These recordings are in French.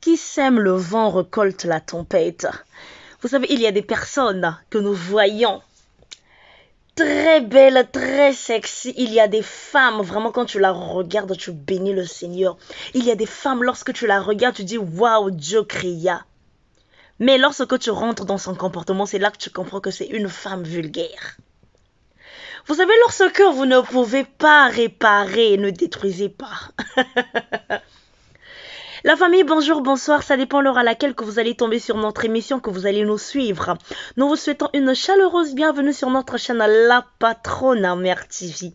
Qui sème le vent récolte la tempête. Vous savez, il y a des personnes que nous voyons très belles, très sexy. Il y a des femmes, vraiment, quand tu la regardes, tu bénis le Seigneur. Il y a des femmes, lorsque tu la regardes, tu dis, waouh, Dieu créa. Mais lorsque tu rentres dans son comportement, c'est là que tu comprends que c'est une femme vulgaire. Vous savez, lorsque vous ne pouvez pas réparer, ne détruisez pas. La famille, bonjour, bonsoir, ça dépend l'heure à laquelle que vous allez tomber sur notre émission, que vous allez nous suivre. Nous vous souhaitons une chaleureuse bienvenue sur notre chaîne La Patronne Mère TV.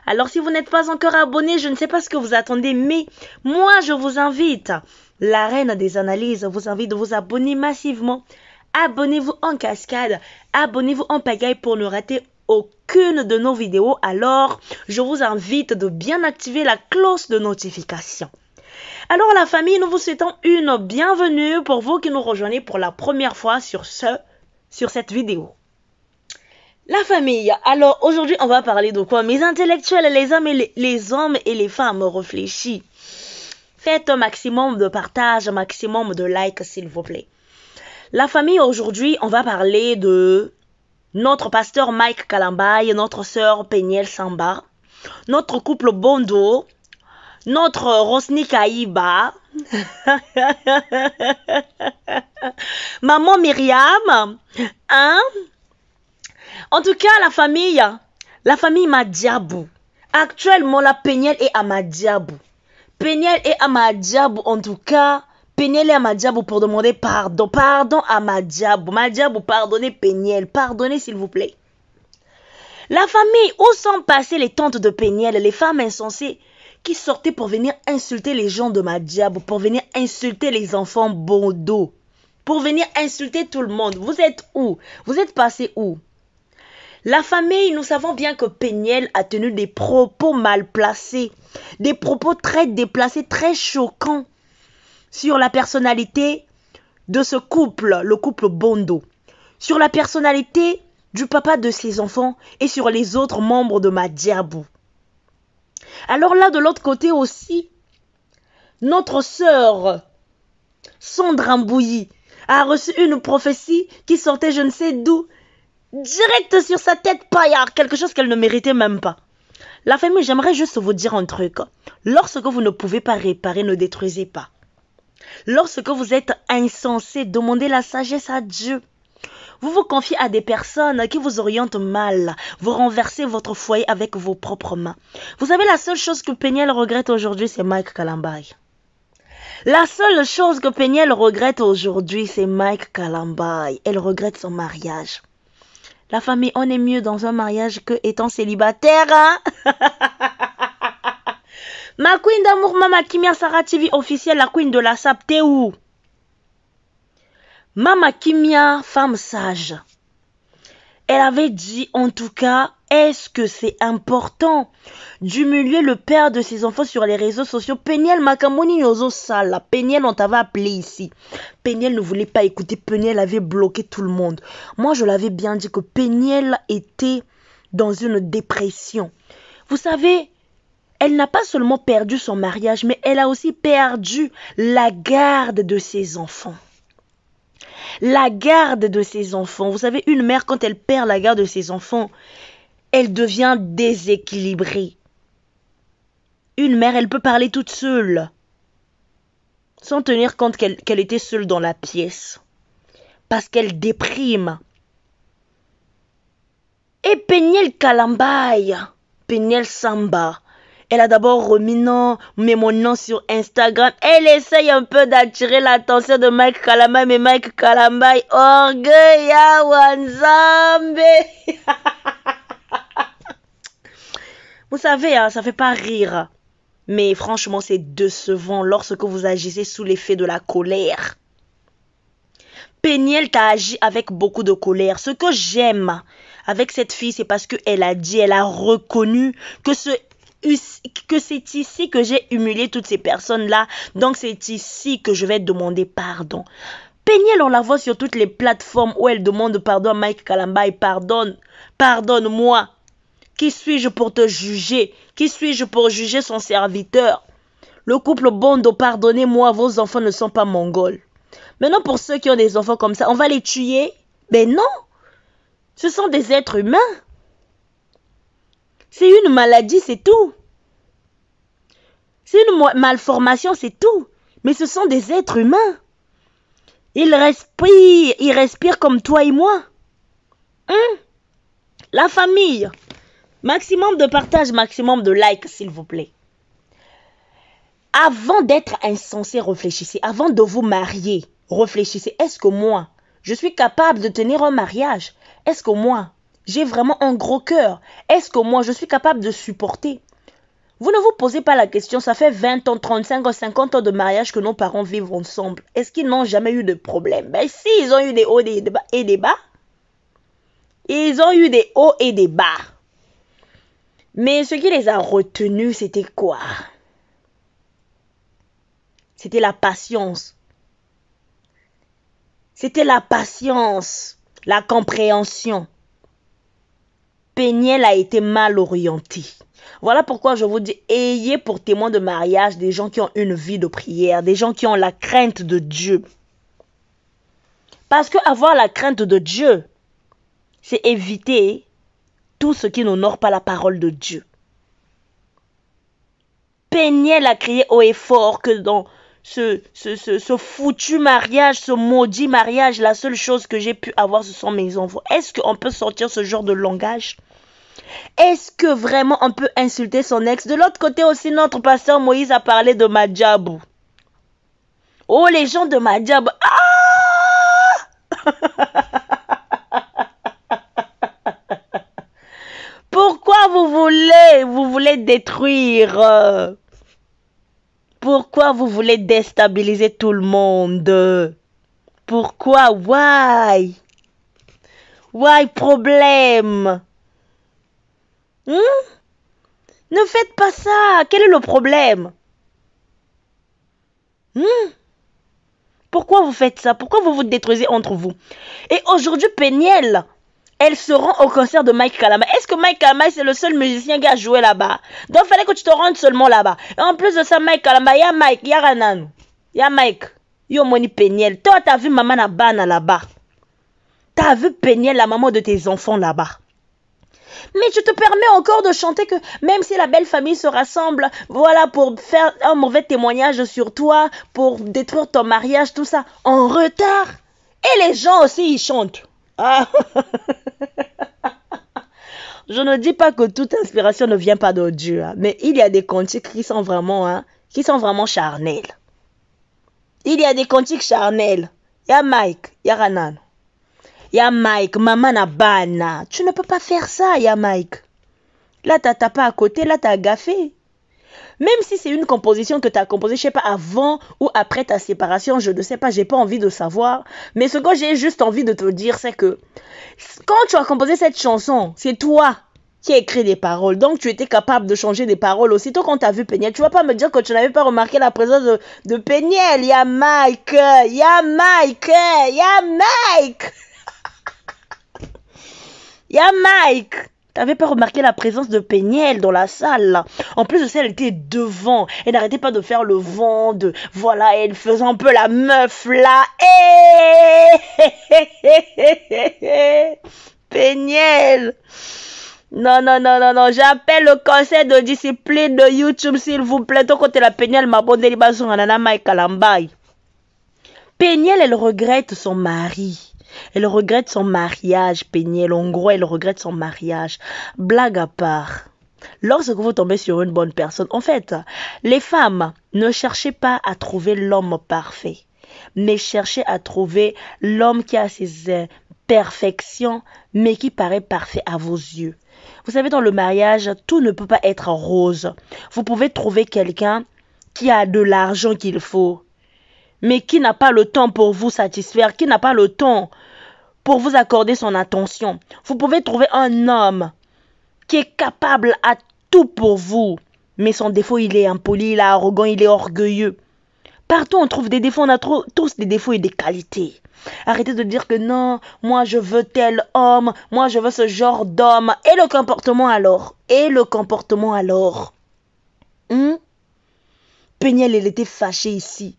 Alors si vous n'êtes pas encore abonné, je ne sais pas ce que vous attendez, mais moi je vous invite, la reine des analyses vous invite de vous abonner massivement. Abonnez-vous en cascade, abonnez-vous en pagaille pour ne rater aucune de nos vidéos. Alors je vous invite de bien activer la cloche de notification. Alors la famille, nous vous souhaitons une bienvenue pour vous qui nous rejoignez pour la première fois sur cette vidéo. La famille, alors aujourd'hui on va parler de quoi? Mes intellectuels, les hommes et les femmes réfléchis. Faites un maximum de partage, un maximum de likes s'il vous plaît. La famille, aujourd'hui on va parler de notre pasteur Mike Kalambay, notre sœur Peniel Samba, notre couple Bondo, notre Rosny Kaïba, maman Myriam, hein? En tout cas, la famille Madiabou. Actuellement, la Peniel est à Madiabou. Peniel est à Madiabou, en tout cas, Peniel est à Madiabou pour demander pardon. Pardon à Madiabou. Madiabou, pardonnez Peniel. Pardonnez, s'il vous plaît. La famille, où sont passées les tantes de Peniel, les femmes insensées qui sortaient pour venir insulter les gens de Madiabou, pour venir insulter les enfants Bondo, pour venir insulter tout le monde? Vous êtes où? Vous êtes passés où? La famille, nous savons bien que Peniel a tenu des propos mal placés, des propos très déplacés, très choquants sur la personnalité de ce couple, le couple Bondo, sur la personnalité du papa de ses enfants et sur les autres membres de Madiabou. Alors là, de l'autre côté aussi, notre sœur Sandra Mbouyi a reçu une prophétie qui sortait je ne sais d'où, direct sur sa tête paillard, quelque chose qu'elle ne méritait même pas. La famille, j'aimerais juste vous dire un truc. Lorsque vous ne pouvez pas réparer, ne détruisez pas. Lorsque vous êtes insensé, demandez la sagesse à Dieu. Vous vous confiez à des personnes qui vous orientent mal. Vous renversez votre foyer avec vos propres mains. Vous savez, la seule chose que Peniel regrette aujourd'hui, c'est Mike Kalambay. La seule chose que Peniel regrette aujourd'hui, c'est Mike Kalambay. Elle regrette son mariage. La famille, on est mieux dans un mariage que étant célibataire, hein? Ma queen d'amour, Mama Kimia Sarah TV officielle, la queen de la SAP, t'es où? Mama Kimia, femme sage, elle avait dit en tout cas, est-ce que c'est important d'humilier le père de ses enfants sur les réseaux sociaux? Peniel Makamoni Nozo Sala, Peniel on t'avait appelé ici. Peniel ne voulait pas écouter, Peniel avait bloqué tout le monde. Moi je l'avais bien dit que Peniel était dans une dépression. Vous savez, elle n'a pas seulement perdu son mariage, mais elle a aussi perdu la garde de ses enfants. La garde de ses enfants. Vous savez, une mère, quand elle perd la garde de ses enfants, elle devient déséquilibrée. Une mère, elle peut parler toute seule, sans tenir compte qu'elle était seule dans la pièce, parce qu'elle déprime. Et Peniel Kalambay, Peniel Samba, elle a d'abord remis mon nom sur Instagram. Elle essaye un peu d'attirer l'attention de Mike Kalambay, mais Mike Kalambay, orgueil ya wanzambe. Vous savez, hein, ça fait pas rire. Mais franchement, c'est décevant lorsque vous agissez sous l'effet de la colère. Peniel t'a agi avec beaucoup de colère. Ce que j'aime avec cette fille, c'est parce qu'elle a dit, elle a reconnu que c'est ici que j'ai humilié toutes ces personnes-là. Donc, c'est ici que je vais demander pardon. Peniel, on la voit sur toutes les plateformes où elle demande pardon à Mike Kalambay. Pardonne-moi. Qui suis-je pour te juger? Qui suis-je pour juger son serviteur? Le couple Bondo, pardonnez-moi, vos enfants ne sont pas mongols. Maintenant, pour ceux qui ont des enfants comme ça, on va les tuer? Ben non. Ce sont des êtres humains. C'est une maladie, c'est tout. C'est une malformation, c'est tout. Mais ce sont des êtres humains. Ils respirent comme toi et moi. La famille. Maximum de partage, maximum de likes, s'il vous plaît. Avant d'être insensé, réfléchissez. Avant de vous marier, réfléchissez. Est-ce que moi, je suis capable de tenir un mariage? Est-ce que moi, j'ai vraiment un gros cœur? Est-ce que moi, je suis capable de supporter? Vous ne vous posez pas la question, ça fait 20 ans, 35 ans, 50 ans de mariage que nos parents vivent ensemble. Est-ce qu'ils n'ont jamais eu de problème? Ben si, ils ont eu des hauts et des bas. Ils ont eu des hauts et des bas. Mais ce qui les a retenus, c'était quoi? C'était la patience. C'était la patience, la compréhension. Péniel a été mal orienté. Voilà pourquoi je vous dis, ayez pour témoin de mariage des gens qui ont une vie de prière, des gens qui ont la crainte de Dieu. Parce que avoir la crainte de Dieu, c'est éviter tout ce qui n'honore pas la parole de Dieu. Péniel a crié haut et fort que dans ce foutu mariage, ce maudit mariage, la seule chose que j'ai pu avoir, ce sont mes enfants. Est-ce qu'on peut sortir ce genre de langage? Est-ce que vraiment on peut insulter son ex? De l'autre côté aussi, notre pasteur Moïse a parlé de Madjabou. Oh, les gens de Madjabou. Ah! Pourquoi vous voulez détruire? Pourquoi vous voulez déstabiliser tout le monde? Pourquoi? Why? Why problème? Ne faites pas ça. Quel est le problème? Pourquoi vous faites ça? Pourquoi vous vous détruisez entre vous? Et aujourd'hui, Péniel, elle se rend au concert de Mike Kalama. Est-ce que Mike Kalama, c'est le seul musicien qui a joué là-bas? Donc, il fallait que tu te rendes seulement là-bas. Et en plus de ça, Mike Kalama, il y a Mike, il y a Ranan, il y a Mike, il y a Moni Péniel. Toi, tu as vu maman Nabana là-bas. Tu as vu Péniel, la maman de tes enfants là-bas. Mais tu te permets encore de chanter que même si la belle famille se rassemble, voilà, pour faire un mauvais témoignage sur toi, pour détruire ton mariage, tout ça, en retard. Et les gens aussi, ils chantent. Ah. Je ne dis pas que toute inspiration ne vient pas de Dieu, hein, mais il y a des cantiques qui sont vraiment charnels. Il y a des cantiques charnels. Il y a Mike, il y a Ranan. Il y a Mike, maman Nabana. Tu ne peux pas faire ça, il y a Mike. Là, tu n'as pas à côté, là, tu as gaffé. Même si c'est une composition que tu as composée, je ne sais pas, avant ou après ta séparation, je ne sais pas, j'ai pas envie de savoir. Mais ce que j'ai juste envie de te dire, c'est que quand tu as composé cette chanson, c'est toi qui as écrit des paroles. Donc, tu étais capable de changer des paroles. Aussitôt quand tu as vu Péniel, tu ne vas pas me dire que tu n'avais pas remarqué la présence de Péniel. Il y a Mike, il y a Mike, il y a Mike. Il y a Mike. T'avais pas remarqué la présence de Péniel dans la salle là. En plus de ça, elle était devant. Elle n'arrêtait pas de faire le vent. Voilà, elle faisait un peu la meuf là. Péniel. Non. J'appelle le conseil de discipline de YouTube, s'il vous plaît. Tant que la Péniel m'a bon délibat sur Anana Mike Kalambay. Péniel, elle regrette son mari. Elle regrette son mariage, Péniel. En gros, elle regrette son mariage. Blague à part. Lorsque vous tombez sur une bonne personne, en fait, les femmes, ne cherchez pas à trouver l'homme parfait, mais cherchez à trouver l'homme qui a ses imperfections, mais qui paraît parfait à vos yeux. Vous savez, dans le mariage, tout ne peut pas être rose. Vous pouvez trouver quelqu'un qui a de l'argent qu'il faut, mais qui n'a pas le temps pour vous satisfaire, qui n'a pas le temps pour vous accorder son attention. Vous pouvez trouver un homme qui est capable à tout pour vous, mais son défaut, il est impoli, il est arrogant, il est orgueilleux. Partout, on trouve des défauts, on a tous des défauts et des qualités. Arrêtez de dire que non, moi je veux tel homme, moi je veux ce genre d'homme. Et le comportement alors? Péniel, elle était fâchée ici.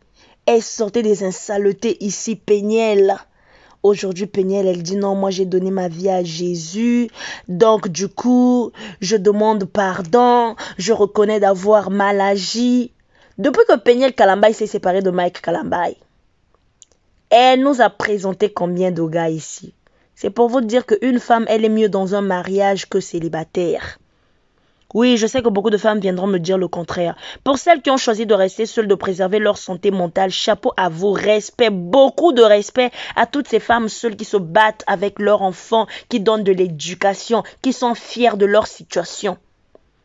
Elle sortait des insaletés ici, Péniel. Aujourd'hui, Péniel, elle dit non, moi j'ai donné ma vie à Jésus. Donc du coup, je demande pardon. Je reconnais d'avoir mal agi. Depuis que Péniel Kalambay s'est séparé de Mike Kalambay, elle nous a présenté combien de gars ici. C'est pour vous dire qu'une femme, elle est mieux dans un mariage que célibataire. Oui, je sais que beaucoup de femmes viendront me dire le contraire. Pour celles qui ont choisi de rester seules, de préserver leur santé mentale, chapeau à vous, respect, beaucoup de respect à toutes ces femmes seules qui se battent avec leurs enfants, qui donnent de l'éducation, qui sont fières de leur situation,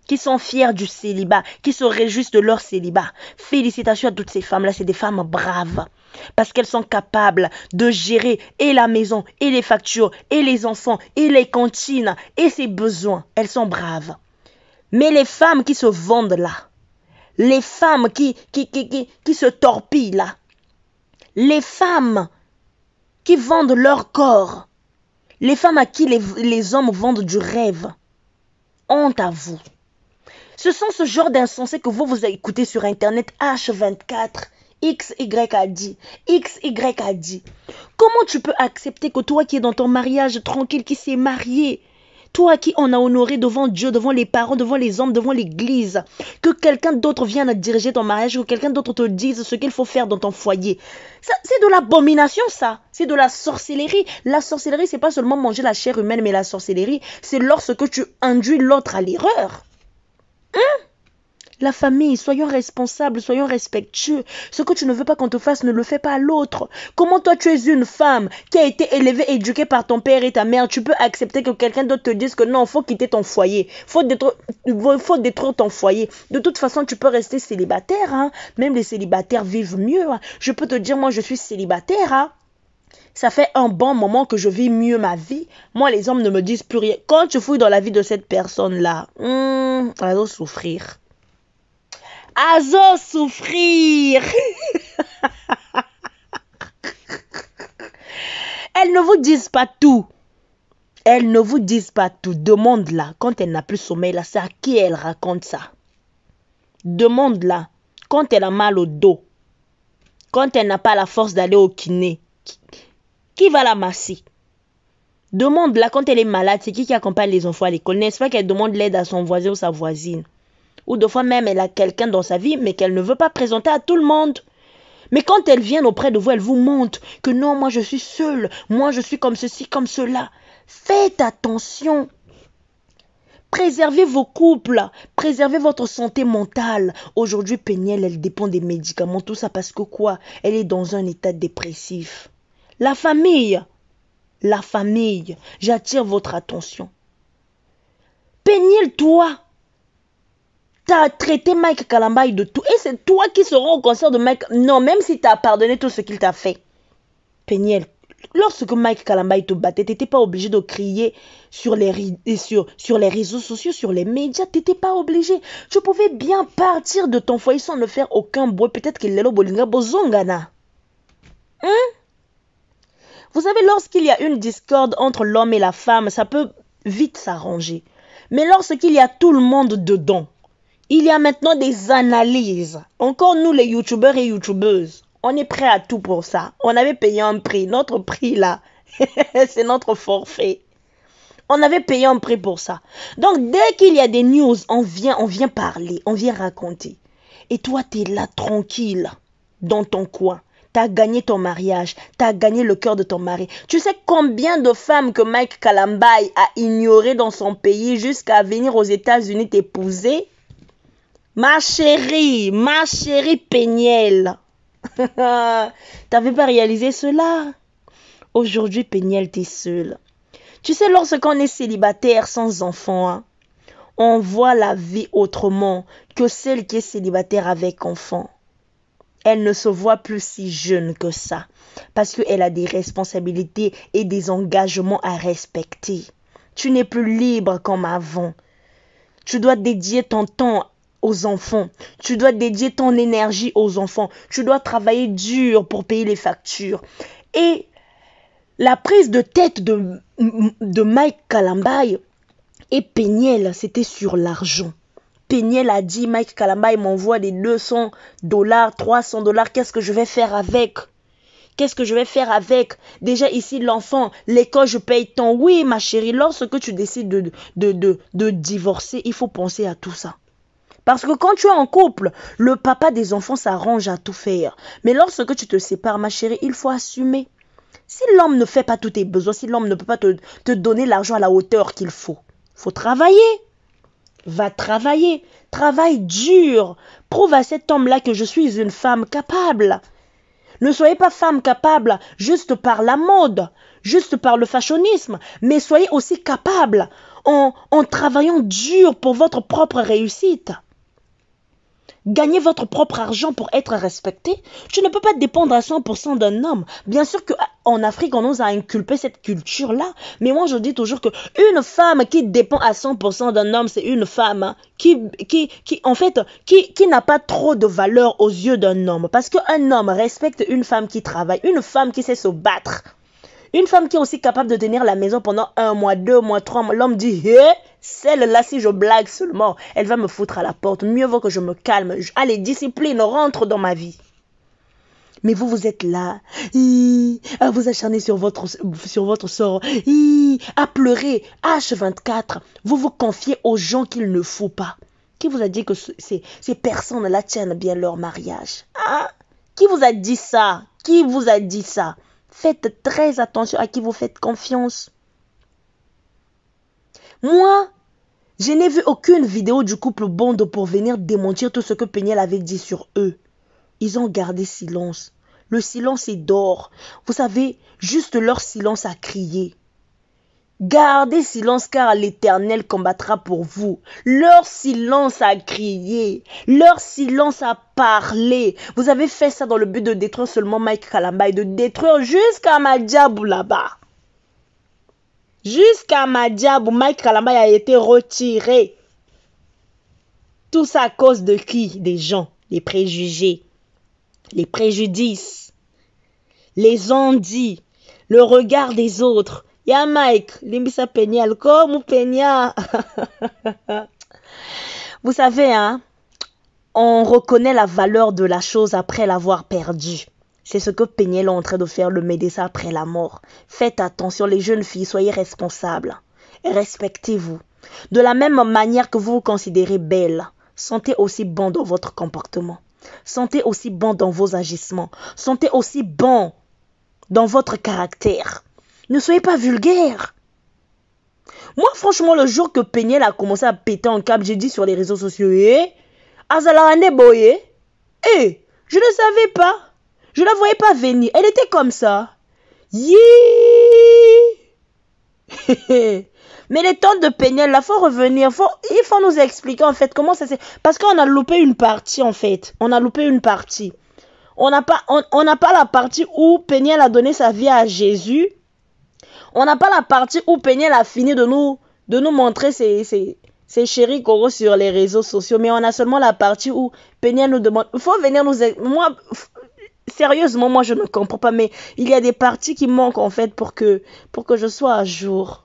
qui sont fières du célibat, qui se réjouissent de leur célibat. Félicitations à toutes ces femmes-là, c'est des femmes braves. Parce qu'elles sont capables de gérer et la maison, et les factures, et les enfants, et les cantines, et ses besoins. Elles sont braves. Mais les femmes qui se vendent là, les femmes qui se torpillent là, les femmes qui vendent leur corps, les femmes à qui les hommes vendent du rêve, honte à vous. Ce sont ce genre d'insensés que vous écoutez sur Internet H24. XY a dit. Comment tu peux accepter que toi qui es dans ton mariage tranquille, qui s'est marié, toi qui on a honoré devant Dieu, devant les parents, devant les hommes, devant l'église, que quelqu'un d'autre vienne diriger ton mariage, que quelqu'un d'autre te dise ce qu'il faut faire dans ton foyer. C'est de l'abomination, ça. C'est de la sorcellerie. La sorcellerie, c'est pas seulement manger la chair humaine, mais la sorcellerie, c'est lorsque tu induis l'autre à l'erreur. La famille, soyons responsables, soyons respectueux. Ce que tu ne veux pas qu'on te fasse, ne le fais pas à l'autre. Comment toi, tu es une femme qui a été élevée, éduquée par ton père et ta mère, tu peux accepter que quelqu'un d'autre te dise que non, faut quitter ton foyer, faut détruire ton foyer. De toute façon, tu peux rester célibataire, hein. Même les célibataires vivent mieux, hein. Je peux te dire, moi, je suis célibataire, hein. Ça fait un bon moment que je vis mieux ma vie. Moi, les hommes ne me disent plus rien. Quand tu fouilles dans la vie de cette personne-là, elle doit souffrir. Azo souffrir. Elles ne vous disent pas tout. Elles ne vous disent pas tout. Demande-la. Quand elle n'a plus sommeil, là, c'est à qui elle raconte ça. Demande-la. Quand elle a mal au dos. Quand elle n'a pas la force d'aller au kiné. Qui va la masser? Demande-la quand elle est malade. C'est qui accompagne les enfants à l'école? N'est-ce pas qu'elle demande l'aide à son voisin ou sa voisine? Ou deux fois même, elle a quelqu'un dans sa vie, mais qu'elle ne veut pas présenter à tout le monde. Mais quand elle vient auprès de vous, elle vous montre que non, moi je suis seule, moi je suis comme ceci, comme cela. Faites attention. Préservez vos couples, préservez votre santé mentale. Aujourd'hui, Péniel, elle dépend des médicaments, tout ça parce que quoi? Elle est dans un état dépressif. La famille, j'attire votre attention. Péniel, toi, t'as traité Mike Kalambay de tout. Et c'est toi qui seras au concert de Mike. Non, même si t'as pardonné tout ce qu'il t'a fait. Péniel, lorsque Mike Kalambay te battait, t'étais pas obligé de crier sur les réseaux sociaux, sur les médias. T'étais pas obligé. Tu pouvais bien partir de ton foyer sans ne faire aucun bruit. Peut-être qu'il est là, Bolinga Bozongana. Vous savez, lorsqu'il y a une discorde entre l'homme et la femme, ça peut vite s'arranger. Mais lorsqu'il y a tout le monde dedans, il y a maintenant des analyses. Encore nous, les youtubeurs et youtubeuses, on est prêt à tout pour ça. On avait payé un prix. Notre prix, là, c'est notre forfait. On avait payé un prix pour ça. Donc, dès qu'il y a des news, on vient parler, on vient raconter. Et toi, tu es là, tranquille, dans ton coin. Tu as gagné ton mariage. Tu as gagné le cœur de ton mari. Tu sais combien de femmes que Mike Kalambay a ignorées dans son pays jusqu'à venir aux États-Unis t'épouser? Ma chérie Péniel. T'avais pas réalisé cela? Aujourd'hui, Péniel, t'es seule. Tu sais, lorsqu'on est célibataire sans enfant, hein, on voit la vie autrement que celle qui est célibataire avec enfant. Elle ne se voit plus si jeune que ça parce qu'elle a des responsabilités et des engagements à respecter. Tu n'es plus libre comme avant. Tu dois dédier ton temps aux enfants. Tu dois dédier ton énergie aux enfants. Tu dois travailler dur pour payer les factures. Et la prise de tête de Mike Kalambay et Péniel, c'était sur l'argent. Péniel a dit, Mike Kalamba, il m'envoie des $200, $300, qu'est-ce que je vais faire avec? Qu'est-ce que je vais faire avec? Déjà ici, l'enfant, l'école, je paye tant. Oui, ma chérie, lorsque tu décides de divorcer, il faut penser à tout ça. Parce que quand tu es en couple, le papa des enfants s'arrange à tout faire. Mais lorsque tu te sépares, ma chérie, il faut assumer. Si l'homme ne fait pas tous tes besoins, si l'homme ne peut pas te donner l'argent à la hauteur qu'il faut travailler. Va travailler. Travaille dur. Prouve à cet homme-là que je suis une femme capable. Ne soyez pas femme capable juste par la mode, juste par le fashionisme, mais soyez aussi capable en travaillant dur pour votre propre réussite. Gagnez votre propre argent pour être respecté. Tu ne peux pas dépendre à 100% d'un homme. Bien sûr qu'en Afrique, on nous a inculpé cette culture-là. Mais moi, je dis toujours qu'une femme qui dépend à 100% d'un homme, c'est une femme qui n'a pas trop de valeur aux yeux d'un homme. Parce qu'un homme respecte une femme qui travaille, une femme qui sait se battre. Une femme qui est aussi capable de tenir la maison pendant 1 mois, 2 mois, 3 mois. L'homme dit, celle-là, si je blague seulement, elle va me foutre à la porte. Mieux vaut que je me calme. Allez, discipline, rentre dans ma vie. Mais vous êtes là, à vous acharner sur votre sort, à pleurer, H24. Vous vous confiez aux gens qu'il ne faut pas. Qui vous a dit que ces personnes-là tiennent bien leur mariage? Qui vous a dit ça? Qui vous a dit ça? Faites très attention à qui vous faites confiance. Moi, je n'ai vu aucune vidéo du couple Bond pour venir démentir tout ce que Péniel avait dit sur eux. Ils ont gardé silence. Le silence est d'or. Vous savez, juste leur silence a crié. Gardez silence car l'Éternel combattra pour vous. Leur silence a crié. Leur silence a parlé. Vous avez fait ça dans le but de détruire seulement Mike Kalamba et de détruire jusqu'à Madiabou là-bas. Jusqu'à Madiabou, Mike Kalamba a été retiré. Tout ça à cause de qui? Des gens, les préjugés, les préjudices, les on-dit, le regard des autres. Ya Mike, limbisa Péniel, comme Pénia. Vous savez, on reconnaît la valeur de la chose après l'avoir perdue. C'est ce que Péniel est en train de faire, le médecin après la mort. Faites attention, les jeunes filles, soyez responsables. Respectez-vous. De la même manière que vous vous considérez belle, sentez aussi bon dans votre comportement. Sentez aussi bon dans vos agissements. Sentez aussi bon dans votre caractère. Ne soyez pas vulgaire. Moi, franchement, le jour que Péniel a commencé à péter un câble, j'ai dit sur les réseaux sociaux, Azalane Boye, je ne savais pas. Je ne la voyais pas venir. Elle était comme ça. Mais les tantes de Péniel, là, faut revenir. Il faut nous expliquer, en fait, comment ça s'est... Parce qu'on a loupé une partie, en fait. On a loupé une partie. On n'a pas la partie où Péniel a donné sa vie à Jésus. On n'a pas la partie où Péniel a fini de nous montrer ses chéris coraux sur les réseaux sociaux. Mais on a seulement la partie où Péniel nous demande... Il faut venir nous... Moi, sérieusement, moi, je ne comprends pas. Mais il y a des parties qui manquent, en fait, pour que je sois à jour.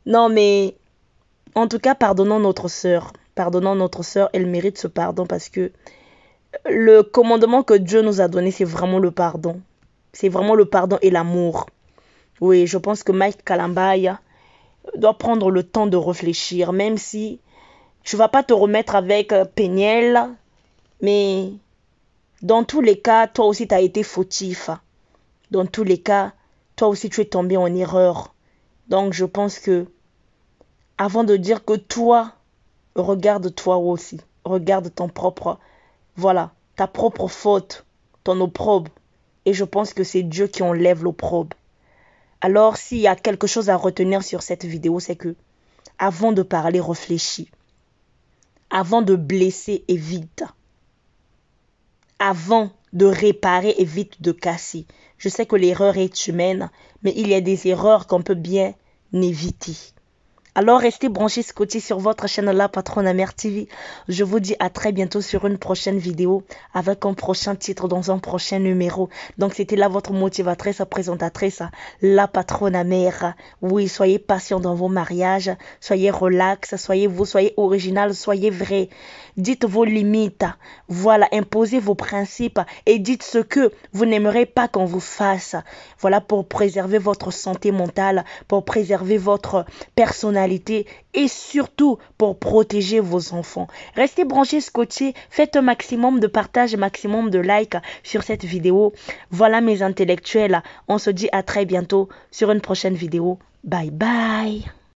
Non, mais... En tout cas, pardonnons notre sœur. Pardonnons notre sœur. Elle mérite ce pardon parce que le commandement que Dieu nous a donné, c'est vraiment le pardon. C'est vraiment le pardon et l'amour. Oui, je pense que Mike Kalamba doit prendre le temps de réfléchir, même si tu ne vas pas te remettre avec Péniel, mais dans tous les cas, toi aussi tu as été fautif. Dans tous les cas, toi aussi tu es tombé en erreur. Donc je pense que, avant de dire que toi, regarde-toi aussi. Regarde ton propre, ta propre faute, ton opprobre. Et je pense que c'est Dieu qui enlève l'opprobre. Alors, s'il y a quelque chose à retenir sur cette vidéo, c'est que, avant de parler, réfléchis. Avant de blesser, évite. Avant de réparer, évite de casser. Je sais que l'erreur est humaine, mais il y a des erreurs qu'on peut bien éviter. Alors restez branchés scotchés sur votre chaîne La Patronne Mère TV. Je vous dis à très bientôt sur une prochaine vidéo avec un prochain titre dans un prochain numéro. Donc c'était là votre motivatrice, présentatrice, La Patronne Mère. Oui, soyez patient dans vos mariages, soyez relax, soyez vous, soyez original, soyez vrai. Dites vos limites, voilà, imposez vos principes et dites ce que vous n'aimerez pas qu'on vous fasse. Voilà, pour préserver votre santé mentale, pour préserver votre personnalité et surtout pour protéger vos enfants. Restez branchés, scotchés, faites un maximum de partage, maximum de likes sur cette vidéo. Voilà mes intellectuels, on se dit à très bientôt sur une prochaine vidéo. Bye bye.